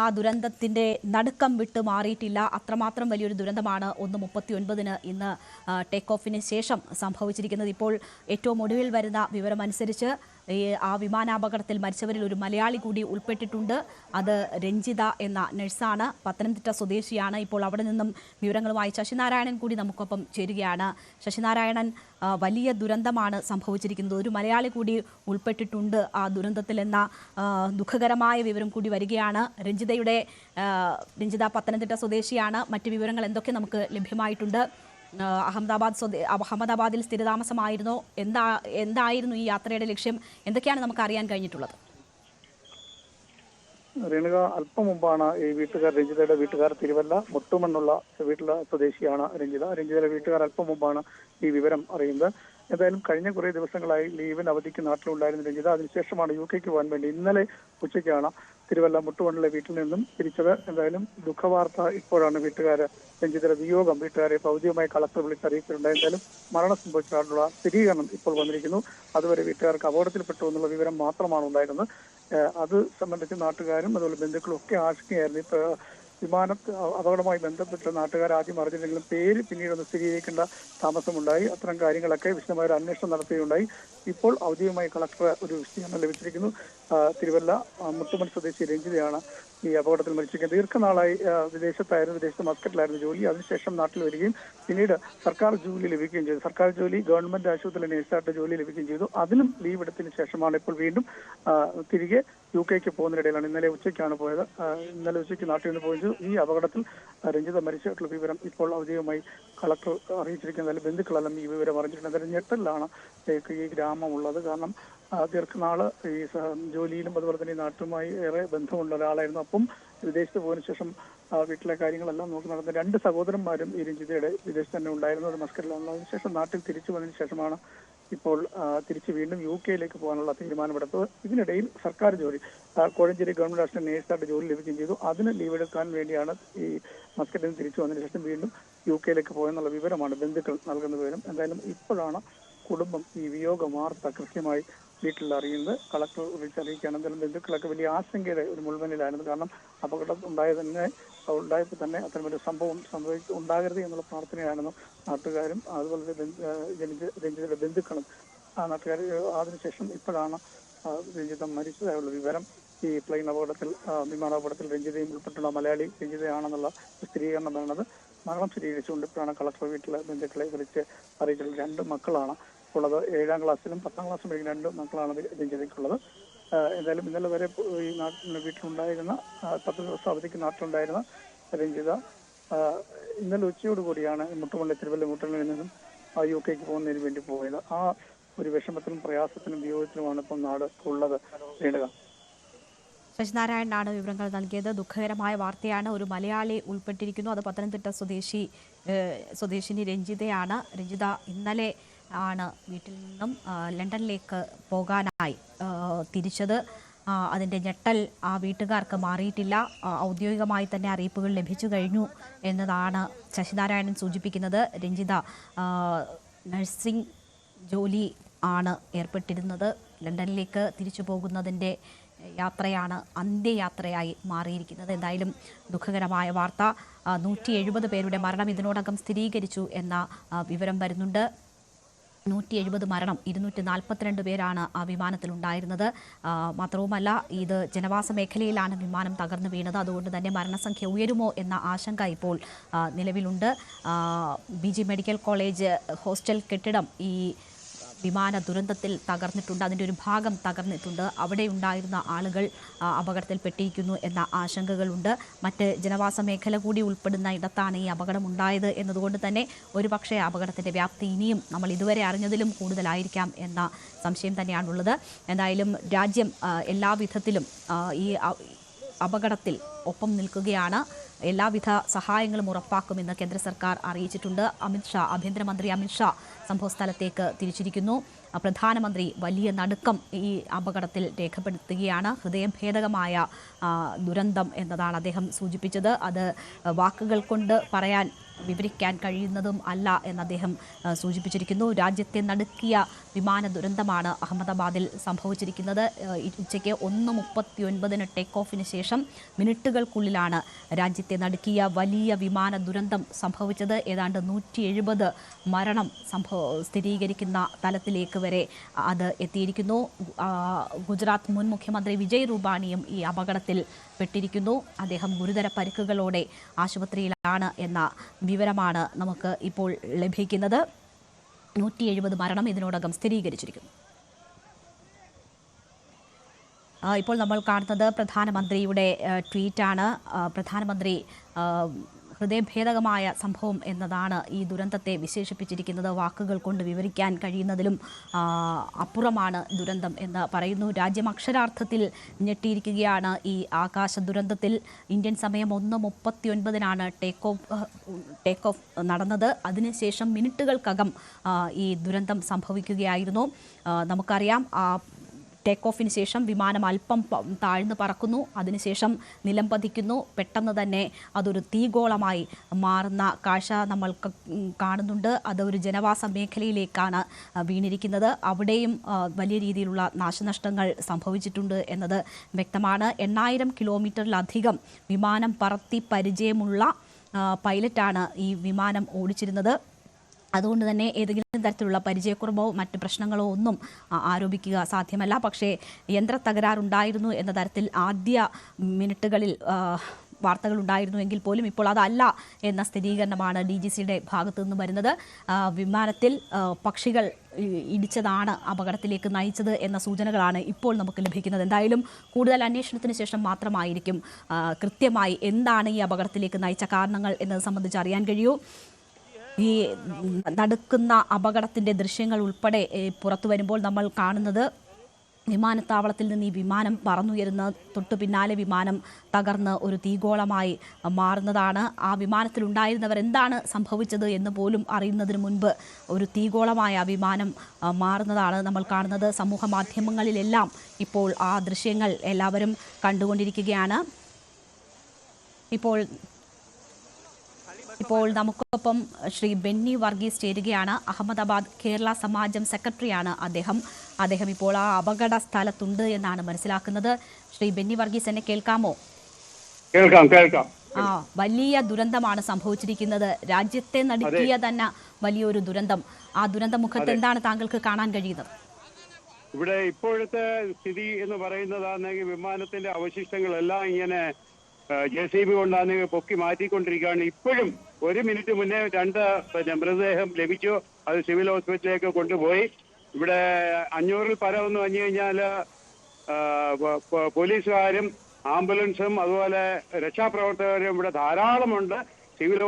ആ ദുരന്തത്തിൻ്റെ നടുക്കം വിട്ട് മാറിയിട്ടില്ല. അത്രമാത്രം വലിയൊരു ദുരന്തമാണ് 1:39 ഇന്ന് ടേക്ക് ഓഫിന് ശേഷം സംഭവിച്ചിരിക്കുന്നത്. ഇപ്പോൾ ഏറ്റവും ഒടുവിൽ വരുന്ന വിവരമനുസരിച്ച് ആ വിമാനാപകടത്തിൽ മരിച്ചവരിൽ ഒരു മലയാളി കൂടി ഉൾപ്പെട്ടിട്ടുണ്ട്. അത് രഞ്ജിത എന്ന നഴ്സാണ്, പത്തനംതിട്ട സ്വദേശിയാണ്. ഇപ്പോൾ അവിടെ നിന്നും വിവരങ്ങളുമായി ശശിനാരായണൻ കൂടി നമുക്കൊപ്പം ചേരുകയാണ്. ശശിനാരായണൻ, വലിയ ദുരന്തമാണ് സംഭവിച്ചിരിക്കുന്നത്. ഒരു മലയാളി കൂടി ഉൾപ്പെട്ടിട്ടുണ്ട് ആ ദുരന്തത്തിൽ എന്ന ദുഃഖകരമായ വിവരം കൂടി വരികയാണ്. രഞ്ജിത പത്തനംതിട്ട സ്വദേശിയാണ്. മറ്റ് വിവരങ്ങൾ എന്തൊക്കെ നമുക്ക് ലഭ്യമായിട്ടുണ്ട്? അഹമ്മദാബാദിൽ സ്ഥിരതാമസമായിരുന്നോ? എന്തായിരുന്നു ഈ യാത്രയുടെ ലക്ഷ്യം? എന്തൊക്കെയാണ് നമുക്ക് അറിയാൻ കഴിഞ്ഞിട്ടുള്ളത്? രേണുക, അല്പം മുമ്പാണ് ഈ രഞ്ജിതയുടെ വീട്ടുകാർ തിരുവല്ല മുട്ടുമണ്ണുള്ള വീട്ടിലെ സ്വദേശിയാണ് രഞ്ജിതയുടെ വീട്ടുകാർ അല്പം മുമ്പാണ് ഈ വിവരം അറിയുന്നത്. എന്തായാലും കഴിഞ്ഞ കുറേ ദിവസങ്ങളായി ലീവിന് അവധിക്ക് നാട്ടിലുണ്ടായിരുന്ന രഞ്ജിത അതിനുശേഷമാണ് UK പോകാൻ വേണ്ടി ഇന്നലെ ഉച്ചയ്ക്കാണ് തിരുവല്ല മുട്ടുമണ്ണിലെ വീട്ടിൽ നിന്നും തിരിച്ചത്. എന്തായാലും ദുഃഖവാർത്ത ഇപ്പോഴാണ് രഞ്ജിതയുടെ വിയോഗം വീട്ടുകാരെ ഭൗതികമായി കളക്ടർ വിളിച്ചറിയിച്ചിട്ടുണ്ട്. എന്തായാലും മരണം സംഭവിച്ചതായിട്ടുള്ള സ്ഥിരീകരണം ഇപ്പോൾ വന്നിരിക്കുന്നു. അതുവരെ വീട്ടുകാർക്ക് അപകടത്തിൽപ്പെട്ടു എന്നുള്ള വിവരം മാത്രമാണ് ഉണ്ടായിരുന്നത്. അത് സംബന്ധിച്ച് നാട്ടുകാരും അതുപോലെ ബന്ധുക്കളും ഒക്കെ ആശങ്കയായിരുന്നു. ഇപ്പൊ അപകടവുമായി ബന്ധപ്പെട്ട് നാട്ടുകാർ ആദ്യം അറിഞ്ഞില്ലെങ്കിലും പേര് പിന്നീട് സ്ഥിരീകരിക്കേണ്ട താമസമുണ്ടായി. അത്തരം കാര്യങ്ങളൊക്കെ വിശദമായ ഒരു അന്വേഷണം നടത്തുകയുണ്ടായി. ഇപ്പോൾ ഔദ്യോഗികമായി കളക്ടർ ഒരു വിശദീകരണം ലഭിച്ചിരിക്കുന്നു. തിരുവല്ല മുട്ടുമൺ സ്വദേശി രഞ്ജിതയാണ് ഈ അപകടത്തിൽ മരിച്ചിരിക്കുന്നത്. ദീർഘനാളായി വിദേശത്ത് മസ്കറ്റിലായിരുന്നു ജോലി. അതിനുശേഷം നാട്ടിൽ വരികയും പിന്നീട് സർക്കാർ ജോലി ലഭിക്കുകയും ചെയ്തു. സർക്കാർ ജോലി ഗവൺമെന്റ് ആശുപത്രിയിലെ നേഴ്സായിട്ട് ജോലി ലഭിക്കുകയും ചെയ്തു. അതിനും ലീവ് എടുത്തതിന് ശേഷമാണ് ഇപ്പോൾ വീണ്ടും തിരികെ UK പോകുന്നതിനിടയിലാണ് ഇന്നലെ ഉച്ചയ്ക്കാണ് പോയത്. ഇന്നലെ ഉച്ചയ്ക്ക് നാട്ടിൽ നിന്ന് പോയത്. ഈ അപകടത്തിൽ രഞ്ജിത മരിച്ചിട്ടുള്ള വിവരം ഇപ്പോൾ ഔദ്യോഗികമായി കളക്ടർ അറിയിച്ചിരിക്കുന്നത്. ബന്ധുക്കളെല്ലാം ഈ വിവരം അറിഞ്ഞിട്ടുണ്ട്. എന്തായാലും ഞെട്ടലിലാണ് ഈ ഗ്രാമം ഉള്ളത്. കാരണം ദീർഘനാള് ഈ ജോലിയിലും അതുപോലെ തന്നെ നാട്ടുമായി ഏറെ ബന്ധമുള്ള ഒരാളായിരുന്നു. അപ്പം വിദേശത്ത് പോയതിനു ശേഷം വീട്ടിലെ കാര്യങ്ങളെല്ലാം നോക്കി നടന്ന 2 സഹോദരന്മാരും ഈ രഞ്ജിതയുടെ വിദേശത്ത് തന്നെ ഉണ്ടായിരുന്നത് മസ്കറ്റിലാണ്. അതിനുശേഷം നാട്ടിൽ തിരിച്ചു വന്നതിന് ശേഷമാണ് ഇപ്പോൾ തിരിച്ച് വീണ്ടും UK പോകാനുള്ള തീരുമാനമെടുത്തത്. ഇതിനിടയിൽ സർക്കാർ ജോലി കോഴഞ്ചേരി ഗവൺമെന്റ് ആശുപത്രി നേഴ്സായിട്ട് ജോലി ലഭിക്കുകയും ചെയ്തു. അതിന് ലീവ് എടുക്കാൻ വേണ്ടിയാണ് ഈ മസ്കറ്റിൽ നിന്ന് തിരിച്ചു വന്നതിന് ശേഷം വീണ്ടും UK പോയെന്നുള്ള വിവരമാണ് ബന്ധുക്കൾ നൽകുന്ന വിവരം. എന്തായാലും ഇപ്പോഴാണ് കുടുംബം ഈ വിയോഗ വാർത്ത കൃത്യമായി വീട്ടിൽ അറിയുന്നത്. കളക്ടർ വിളിച്ചറിയിക്കുകയാണ്. എന്തായാലും ബന്ധുക്കളൊക്കെ വലിയ ആശങ്കയുടെ ഒരു മുൾമുന്നിലായിരുന്നു. കാരണം അപകടം ഉണ്ടായപ്പോൾ തന്നെ അത്തരമൊരു സംഭവം ഉണ്ടാകരുത് എന്നുള്ള പ്രാർത്ഥനയായിരുന്നു നാട്ടുകാരും അതുപോലെ രഞ്ജിതയുടെ ബന്ധുക്കളും നാട്ടുകാർ. അതിനുശേഷം ഇപ്പോഴാണ് രഞ്ജിത മരിച്ചതായുള്ള വിവരം. ഈ വിമാനാപകടത്തിൽ രഞ്ജിതയും ഉൾപ്പെട്ടുള്ള മലയാളി രഞ്ജിതയാണെന്നുള്ള സ്ഥിരീകരണം വരുന്നത്. മരണം സ്ഥിരീകരിച്ചുകൊണ്ട് ഇപ്പോഴാണ് കളക്ടർ വീട്ടിലെ ബന്ധുക്കളെ വിളിച്ച് അറിയിച്ചിട്ടുള്ളത്. 2 മക്കളാണ് ഉള്ളത്. 7ാം ക്ലാസ്സിലും 10ാം ക്ലാസ്സിലും പഠിക്കുന്ന 2 മക്കളാണ് രഞ്ജിതയ്ക്കുള്ളത്. എന്തായാലും ഇന്നലെ വരെ ഈ വീട്ടിലുണ്ടായിരുന്ന 10 ദിവസം അവധിക്ക് നാട്ടിലുണ്ടായിരുന്ന രഞ്ജിത ഇന്നലെ ഉച്ചയോടുകൂടിയാണ് തിരുവല്ല മുട്ടുമണ്ണിൽ നിന്നും UK പോകുന്നതിന് വേണ്ടി പോയത്. ആ ഒരു വിഷമത്തിലും പ്രയാസത്തിലും വിയോഗത്തിലുമാണ് ഇപ്പം നാട് ഉള്ളത്. രേണുക, ശശിനാരായണനാണ് വിവരങ്ങൾ നൽകിയത്. ദുഃഖകരമായ വാർത്തയാണ്. ഒരു മലയാളി ഉൾപ്പെട്ടിരിക്കുന്നു. അത് പത്തനംതിട്ട സ്വദേശിനി രഞ്ജിതയാണ്. രഞ്ജിത ഇന്നലെ ആണ് വീട്ടിൽ നിന്നും ലണ്ടനിലേക്ക് പോകാനായി തിരിച്ചത്. അതിൻ്റെ ഞെട്ടൽ ആ വീട്ടുകാർക്ക് മാറിയിട്ടില്ല. ഔദ്യോഗികമായി തന്നെ അറിയിപ്പുകൾ ലഭിച്ചു കഴിഞ്ഞു എന്നതാണ് ശശിനാരായണൻ സൂചിപ്പിക്കുന്നത്. രഞ്ജിത നഴ്സിംഗ് ജോലി ആണ് ഏർപ്പെട്ടിരുന്നത്. ലണ്ടനിലേക്ക് തിരിച്ചു പോകുന്നതിൻ്റെ യാത്രയാണ് അന്ത്യയാത്രയായി മാറിയിരിക്കുന്നത്. എന്തായാലും ദുഃഖകരമായ വാർത്ത. 170 പേരുടെ മരണം ഇതിനോടകം സ്ഥിരീകരിച്ചു എന്ന വിവരം വരുന്നുണ്ട്. 170 മരണം, 242 പേരാണ് ആ വിമാനത്തിലുണ്ടായിരുന്നത്. മാത്രവുമല്ല, ഇത് ജനവാസ മേഖലയിലാണ് വിമാനം തകർന്നു വീണത്. അതുകൊണ്ട് തന്നെ മരണസംഖ്യ ഉയരുമോ എന്ന ആശങ്ക ഇപ്പോൾ നിലവിലുണ്ട്. BG മെഡിക്കൽ കോളേജ് ഹോസ്റ്റൽ കെട്ടിടം ഈ വിമാന ദുരന്തത്തിൽ തകർന്നിട്ടുണ്ട്. അതിൻ്റെ ഒരു ഭാഗം തകർന്നിട്ടുണ്ട്. അവിടെ ഉണ്ടായിരുന്ന ആളുകൾ അപകടത്തിൽപ്പെട്ടിരിക്കുന്നു എന്ന ആശങ്കകളുണ്ട്. മറ്റ് ജനവാസ മേഖല കൂടി ഉൾപ്പെടുന്ന ഇടത്താണ് ഈ അപകടം ഉണ്ടായത് എന്നതുകൊണ്ട് തന്നെ ഒരുപക്ഷെ അപകടത്തിൻ്റെ വ്യാപ്തി ഇനിയും നമ്മൾ ഇതുവരെ അറിഞ്ഞതിലും കൂടുതലായിരിക്കാം എന്ന സംശയം തന്നെയാണുള്ളത്. എന്തായാലും രാജ്യം എല്ലാവിധത്തിലും ഈ അപകടത്തിൽ ഒപ്പം നിൽക്കുകയാണ്. എല്ലാവിധ സഹായങ്ങളും ഉറപ്പാക്കുമെന്ന് കേന്ദ്ര സർക്കാർ അറിയിച്ചിട്ടുണ്ട്. ആഭ്യന്തരമന്ത്രി അമിത്ഷാ സംഭവസ്ഥലത്തേക്ക് തിരിച്ചിരിക്കുന്നു. പ്രധാനമന്ത്രി വലിയ നടുക്കം ഈ അപകടത്തിൽ രേഖപ്പെടുത്തുകയാണ്. ഹൃദയഭേദകമായ ദുരന്തം എന്നതാണ് അദ്ദേഹം സൂചിപ്പിച്ചത്. അത് വാക്കുകൾ കൊണ്ട് വിവരിക്കാൻ കഴിയുന്നതും അല്ല എന്ന് അദ്ദേഹം സൂചിപ്പിച്ചിരിക്കുന്നു. രാജ്യത്തെ നടുക്കിയ വിമാന ദുരന്തമാണ് അഹമ്മദാബാദിൽ സംഭവിച്ചിരിക്കുന്നത്. ഉച്ചയ്ക്ക് 1:39 ടേക്ക് ഓഫിന് ശേഷം മിനിറ്റുകൾ മിനിറ്റുകൾക്കുള്ളിലാണ് രാജ്യത്തെ നടുക്കിയ വലിയ വിമാന ദുരന്തം സംഭവിച്ചത്. ഏതാണ്ട് 170 മരണം സ്ഥിരീകരിക്കുന്ന തലത്തിലേക്ക് വരെ അത് എത്തിയിരിക്കുന്നു. ഗുജറാത്ത് മുൻ മുഖ്യമന്ത്രി വിജയ് രൂപാണിയും ഈ അപകടത്തിൽ പെട്ടിരിക്കുന്നു. അദ്ദേഹം ഗുരുതര പരിക്കുകളോടെ ആശുപത്രിയിലാണ് എന്ന വിവരമാണ് നമുക്ക് ഇപ്പോൾ ലഭിക്കുന്നത്. 170 മരണം ഇതിനോടകം സ്ഥിരീകരിച്ചിരിക്കുന്നു. ഇപ്പോൾ നമ്മൾ കാണുന്നത് പ്രധാനമന്ത്രിയുടെ ട്വീറ്റാണ്. പ്രധാനമന്ത്രി ഹൃദയഭേദകമായ സംഭവം എന്നതാണ് ഈ ദുരന്തത്തെ വിശേഷിപ്പിച്ചിരിക്കുന്നത്. വാക്കുകൾ കൊണ്ട് വിവരിക്കാൻ കഴിയുന്നതിലും അപ്പുറമാണ് ദുരന്തം എന്ന് പറയുന്നു. രാജ്യം അക്ഷരാർത്ഥത്തിൽ ഞെട്ടിയിരിക്കുകയാണ് ഈ ആകാശ ദുരന്തത്തിൽ. ഇന്ത്യൻ സമയം 1:39 ടേക്ക് ഓഫ് നടന്നത്. അതിനുശേഷം മിനിറ്റുകൾക്കകം ഈ ദുരന്തം സംഭവിക്കുകയായിരുന്നു. നമുക്കറിയാം, ടേക്ക് ഓഫിന് ശേഷം വിമാനം അല്പം താഴ്ന്നു പറക്കുന്നു, അതിനുശേഷം നിലം പതിക്കുന്നു. പെട്ടെന്ന് തന്നെ അതൊരു തീഗോളമായി മാറുന്ന കാഴ്ച നമ്മൾ കാണുന്നുണ്ട്. അതൊരു ജനവാസ മേഖലയിലേക്കാണ് വീണിരിക്കുന്നത്. അവിടെയും വലിയ രീതിയിലുള്ള നാശനഷ്ടങ്ങൾ സംഭവിച്ചിട്ടുണ്ട് എന്നത് വ്യക്തമാണ്. 8000 കിലോമീറ്ററിലധികം വിമാനം പറത്തി പരിചയമുള്ള പൈലറ്റാണ് ഈ വിമാനം ഓടിച്ചിരുന്നത്. അതുകൊണ്ട് തന്നെ ഏതെങ്കിലും തരത്തിലുള്ള പരിചയക്കുറവോ മറ്റ് പ്രശ്നങ്ങളോ ഒന്നും ആരോപിക്കുക സാധ്യമല്ല. പക്ഷേ യന്ത്രത്തകരാറുണ്ടായിരുന്നു എന്ന തരത്തിൽ ആദ്യ മിനിറ്റുകളിൽ വാർത്തകളുണ്ടായിരുന്നുവെങ്കിൽ പോലും ഇപ്പോൾ അതല്ല എന്ന സ്ഥിരീകരണമാണ് DGCയുടെ ഭാഗത്തു നിന്ന് വരുന്നത്. വിമാനത്തിൽ പക്ഷികൾ ഇടിച്ചതാണ് അപകടത്തിലേക്ക് നയിച്ചത് എന്ന സൂചനകളാണ് ഇപ്പോൾ നമുക്ക് ലഭിക്കുന്നത്. എന്തായാലും കൂടുതൽ അന്വേഷണത്തിന് ശേഷം മാത്രമായിരിക്കും കൃത്യമായി എന്താണ് ഈ അപകടത്തിലേക്ക് നയിച്ച കാരണങ്ങൾ എന്നത് സംബന്ധിച്ച് അറിയാൻ കഴിയൂ. ഈ നടക്കുന്ന അപകടത്തിൻ്റെ ദൃശ്യങ്ങൾ ഉൾപ്പെടെ പുറത്തു വരുമ്പോൾ നമ്മൾ കാണുന്നത് വിമാനത്താവളത്തിൽ നിന്ന് ഈ വിമാനം പറന്നുയരുന്ന തൊട്ടു പിന്നാലെ വിമാനം തകർന്ന് ഒരു തീഗോളമായി മാറുന്നതാണ്. ആ വിമാനത്തിലുണ്ടായിരുന്നവർ എന്താണ് സംഭവിച്ചത് എന്ന് പോലും അറിയുന്നതിന് മുൻപ് ഒരു തീഗോളമായ ആ വിമാനം മാറുന്നതാണ് നമ്മൾ കാണുന്നത്. സമൂഹ മാധ്യമങ്ങളിലെല്ലാം ഇപ്പോൾ ആ ദൃശ്യങ്ങൾ എല്ലാവരും കണ്ടുകൊണ്ടിരിക്കുകയാണ്. ഇപ്പോൾ നമുക്കൊപ്പം ശ്രീ ബെന്നി വർഗീസ് ചേരുകയാണ്. അഹമ്മദാബാദ് കേരള സമാജം സെക്രട്ടറിയാണ് അദ്ദേഹം ഇപ്പോൾ ആ അപകട സ്ഥലത്തുണ്ട് എന്നാണ് മനസ്സിലാക്കുന്നത്. ശ്രീ ബെന്നി വർഗീസ്, എന്നെ കേൾക്കാമോ? കേൾക്കാം. വലിയ ദുരന്തമാണ് സംഭവിച്ചിരിക്കുന്നത്. രാജ്യത്തെ നടുക്കിയ തന്നെ വലിയൊരു ദുരന്തം. ആ ദുരന്ത മുഖത്ത് എന്താണ് താങ്കൾക്ക് കാണാൻ കഴിയുന്നത്? ഇവിടെ ഇപ്പോഴത്തെ സ്ഥിതി എന്ന് പറയുന്നതാണെങ്കിൽ വിമാനത്തിന്റെ അവശിഷ്ടങ്ങളെല്ലാം ഇങ്ങനെ JCB കൊണ്ടാണ് പൊക്കി മാറ്റിക്കൊണ്ടിരിക്കുകയാണ്. ഇപ്പോഴും 1 മിനിറ്റ് മുന്നേ 2 മൃതദേഹം ലഭിച്ചു. അത് സിവിൽ ഹോസ്പിറ്റലിലേക്ക് കൊണ്ടുപോയി. ഇവിടെ 500-ൽ പരം എന്ന് പറഞ്ഞു കഴിഞ്ഞാൽ പോലീസുകാരും ആംബുലൻസും അതുപോലെ രക്ഷാപ്രവർത്തകരും ഇവിടെ ധാരാളമുണ്ട്. സിവിൽ